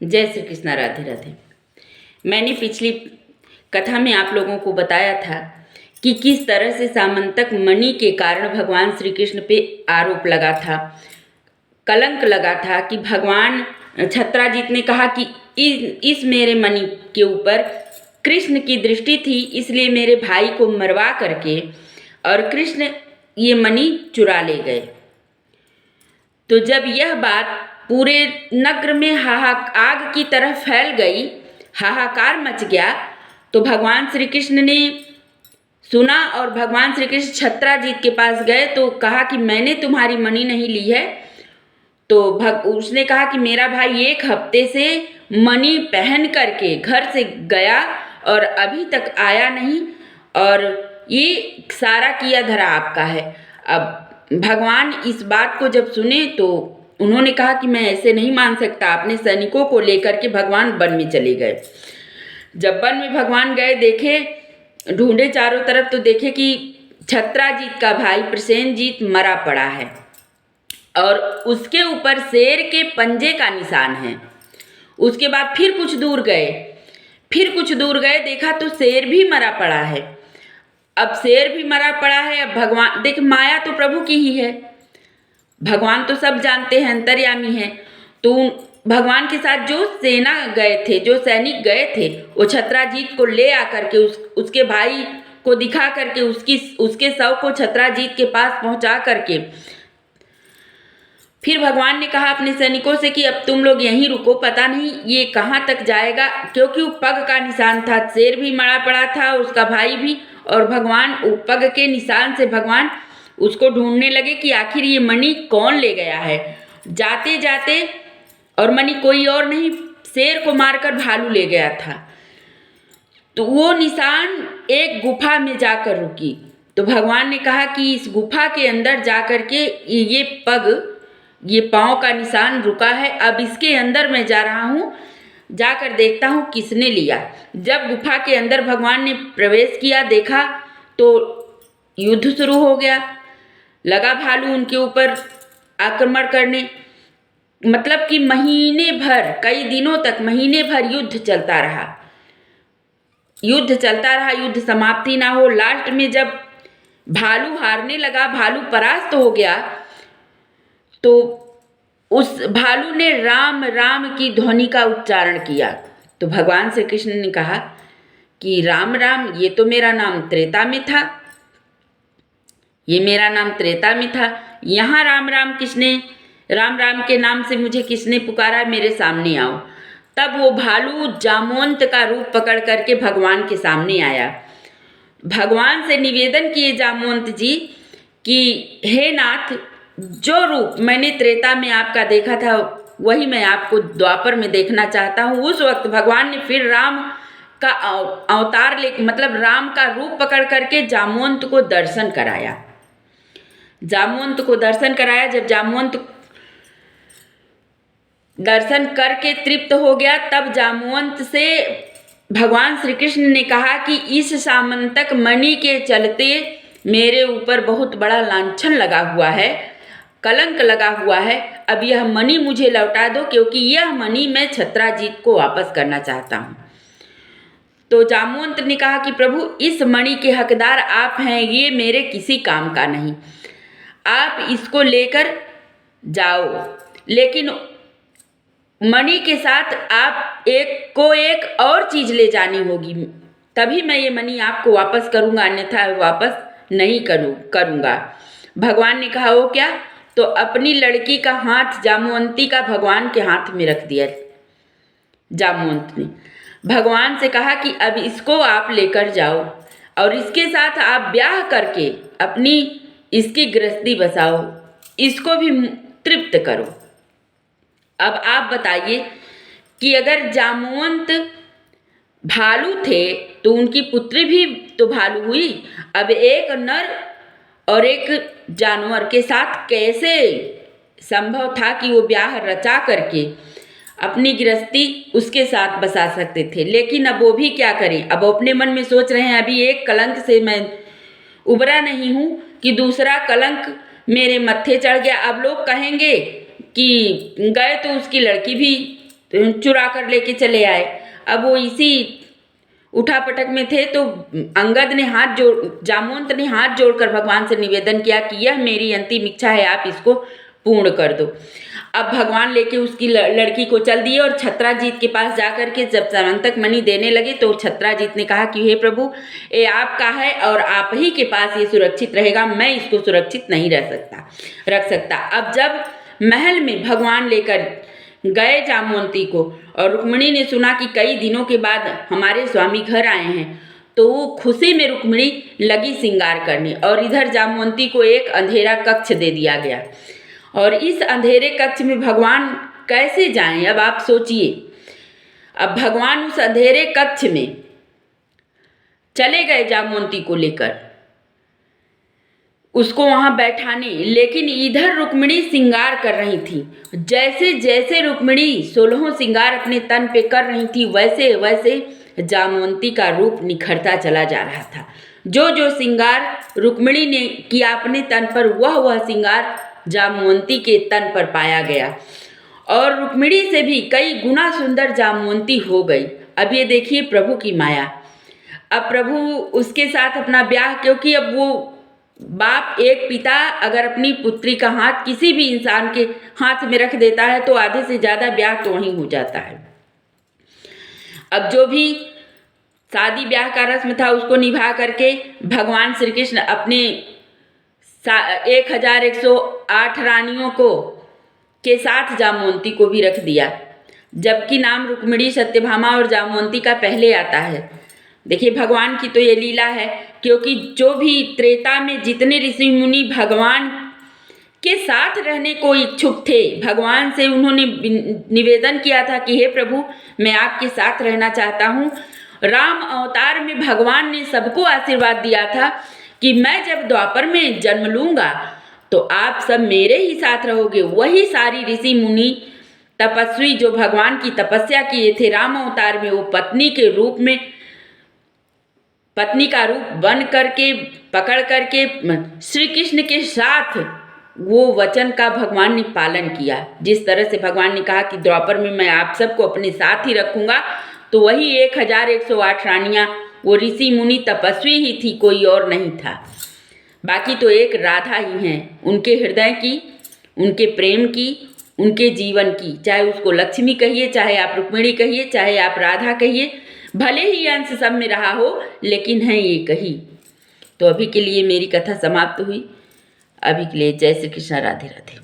जय श्री कृष्णा। राधे राधे। मैंने पिछली कथा में आप लोगों को बताया था कि किस तरह से सामंतक मणि के कारण भगवान श्री कृष्ण पे आरोप लगा था, कलंक लगा था कि भगवान छत्राजीत ने कहा कि इस मेरे मणि के ऊपर कृष्ण की दृष्टि थी, इसलिए मेरे भाई को मरवा करके और कृष्ण ये मणि चुरा ले गए। तो जब यह बात पूरे नगर में आग की तरह फैल गई, हाहाकार मच गया, तो भगवान श्री कृष्ण ने सुना और भगवान श्री कृष्ण छत्राजीत के पास गए तो कहा कि मैंने तुम्हारी मणि नहीं ली है। तो उसने कहा कि मेरा भाई 1 हफ्ते से मणि पहन करके घर से गया और अभी तक आया नहीं, और ये सारा किया धरा आपका है। अब भगवान इस बात को जब सुने तो उन्होंने कहा कि मैं ऐसे नहीं मान सकता। अपने सैनिकों को लेकर के भगवान वन में चले गए। जब वन में भगवान गए, देखे, ढूंढे चारों तरफ, तो देखे कि छत्राजीत का भाई प्रसेनजीत मरा पड़ा है और उसके ऊपर शेर के पंजे का निशान है। उसके बाद फिर कुछ दूर गए, देखा तो शेर भी मरा पड़ा है। अब शेर भी मरा पड़ा है। अब भगवान देख, माया तो प्रभु की ही है, भगवान तो सब जानते हैं, अंतर्यामी हैं। तो भगवान के साथ जो सेना गए थे, जो सैनिक गए थे, वो छत्राजीत को ले आकर के उसके भाई को दिखा करके उसके शव को छत्राजीत के पास पहुंचा करके फिर भगवान ने कहा अपने सैनिकों से कि अब तुम लोग यहीं रुको, पता नहीं ये कहाँ तक जाएगा, क्योंकि वो पग का निशान था। शेर भी मरा पड़ा था, उसका भाई भी, और भगवान पग के निशान से भगवान उसको ढूंढने लगे कि आखिर ये मणि कौन ले गया है। जाते जाते, और मणि कोई और नहीं, शेर को मारकर भालू ले गया था। तो वो निशान एक गुफा में जाकर रुकी। तो भगवान ने कहा कि इस गुफा के अंदर जाकर के ये पग, ये पाँव का निशान रुका है, अब इसके अंदर मैं जा रहा हूँ, जाकर देखता हूँ किसने लिया। जब गुफा के अंदर भगवान ने प्रवेश किया, देखा तो युद्ध शुरू हो गया। लगा भालू उनके ऊपर आक्रमण करने। मतलब कि महीने भर, कई दिनों तक, महीने भर युद्ध चलता रहा, युद्ध समाप्ति ना हो। लास्ट में जब भालू हारने लगा, भालू परास्त हो गया, तो उस भालू ने राम राम की ध्वनि का उच्चारण किया। तो भगवान श्री कृष्ण ने कहा कि राम राम, ये तो मेरा नाम त्रेता में था, ये मेरा नाम त्रेता में था। यहाँ राम राम के नाम से मुझे किसने पुकारा, मेरे सामने आओ। तब वो भालू जामवंत का रूप पकड़ करके भगवान के सामने आया। भगवान से निवेदन किए जामवंत जी कि हे नाथ, जो रूप मैंने त्रेता में आपका देखा था वही मैं आपको द्वापर में देखना चाहता हूँ। उस वक्त भगवान ने फिर राम का अवतार ले, मतलब राम का रूप पकड़ करके जामवंत को दर्शन कराया। जब जामवंत दर्शन करके तृप्त हो गया, तब जामवंत से भगवान श्री कृष्ण ने कहा कि इस सामंतक मणि के चलते मेरे ऊपर बहुत बड़ा लांछन लगा हुआ है, कलंक लगा हुआ है। अब यह मणि मुझे लौटा दो, क्योंकि यह मणि मैं छत्राजीत को वापस करना चाहता हूँ। तो जामवंत ने कहा कि प्रभु, इस मणि के हकदार आप हैं, ये मेरे किसी काम का नहीं, आप इसको लेकर जाओ, लेकिन मणि के साथ आप एक और चीज ले जानी होगी, तभी मैं ये मणि आपको वापस करूँगा, अन्यथा वापस नहीं करूँगा। भगवान ने कहा वो क्या? तो अपनी लड़की का हाथ जामवंती का भगवान के हाथ में रख दिया। जामवंत ने भगवान से कहा कि अब इसको आप लेकर जाओ और इसके साथ आप ब्याह करके इसकी गृहस्थी बसाओ, इसको भी तृप्त करो। अब आप बताइए कि अगर जामवंत भालू थे तो उनकी पुत्री भी तो भालू हुई। अब एक नर और एक जानवर के साथ कैसे संभव था कि वो ब्याह रचा करके अपनी गृहस्थी उसके साथ बसा सकते थे? लेकिन अब वो भी क्या करें? अब अपने मन में सोच रहे हैं, अभी एक कलंक से मैं उबरा नहीं हूँ कि दूसरा कलंक मेरे मत्थे चढ़ गया। अब लोग कहेंगे कि गए तो उसकी लड़की भी तो चुरा कर लेके चले आए। अब वो इसी उठापटक में थे तो अंगद ने जामवंत ने हाथ जोड़कर भगवान से निवेदन किया कि यह मेरी अंतिम इच्छा है, आप इसको पूर्ण कर दो। अब भगवान लेके उसकी लड़की को चल दिए और छत्राजीत के पास जाकर के जब सामंतक मणि देने लगे तो छत्राजीत ने कहा कि हे प्रभु, ये आपका है और आप ही के पास ये सुरक्षित रहेगा, मैं इसको सुरक्षित नहीं रख सकता। अब जब महल में भगवान लेकर गए जामवंती को और रुक्मिणी ने सुना कि कई दिनों के बाद हमारे स्वामी घर आए हैं, तो वो खुशी में रुक्मिणी लगी श्रृंगार करने और इधर जामवंती को एक अंधेरा कक्ष दे दिया गया। और इस अंधेरे कक्ष में भगवान कैसे जाएं, अब आप सोचिए। अब भगवान उस अंधेरे कक्ष में चले गए जामवंती को लेकर उसको वहां बैठाने, लेकिन इधर रुक्मिणी श्रृंगार कर रही थी। जैसे जैसे रुक्मिणी 16 श्रृंगार अपने तन पे कर रही थी वैसे वैसे जामवंती का रूप निखरता चला जा रहा था। जो जो श्रृंगार रुक्मिणी ने किया अपने तन पर, वह श्रृंगार जामवंती के तन पर पाया गया और रुक्मिणी से भी कई गुना सुंदर जामवंती हो गई। अब ये देखिए प्रभु की माया। अब प्रभु उसके साथ अपना ब्याह, क्योंकि अब वो बाप, एक पिता अगर अपनी पुत्री का हाथ किसी भी इंसान के हाथ में रख देता है तो आधे से ज़्यादा ब्याह तो वहीं हो जाता है। अब जो भी शादी ब्याह का रस्म था उसको निभा करके भगवान श्री कृष्ण अपने 1108 रानियों को के साथ जामवंती को भी रख दिया, जबकि नाम रुक्मिणी, सत्यभामा और जामवंती का पहले आता है। देखिए भगवान की तो ये लीला है, क्योंकि जो भी त्रेता में जितने ऋषि मुनि भगवान के साथ रहने को इच्छुक थे, भगवान से उन्होंने निवेदन किया था कि हे प्रभु, मैं आपके साथ रहना चाहता हूँ। राम अवतार में भगवान ने सबको आशीर्वाद दिया था कि मैं जब द्वापर में जन्म लूँगा तो आप सब मेरे ही साथ रहोगे। वही सारी ऋषि मुनि तपस्वी जो भगवान की तपस्या किए थे राम अवतार में, वो पत्नी के रूप में, पत्नी का रूप बन करके पकड़ करके श्री कृष्ण के साथ वो वचन का भगवान ने पालन किया। जिस तरह से भगवान ने कहा कि द्वापर में मैं आप सबको अपने साथ ही रखूँगा, तो वही 1108 रानियाँ वो ऋषि मुनि तपस्वी ही थी, कोई और नहीं था। बाकी तो एक राधा ही हैं, उनके हृदय की, उनके प्रेम की, उनके जीवन की। चाहे उसको लक्ष्मी कहिए, चाहे आप रुक्मिणी कहिए, चाहे आप राधा कहिए, भले ही अंश सब में रहा हो, लेकिन है ये कही। तो अभी के लिए मेरी कथा समाप्त हुई। अभी के लिए जय श्री कृष्ण, राधे राधे।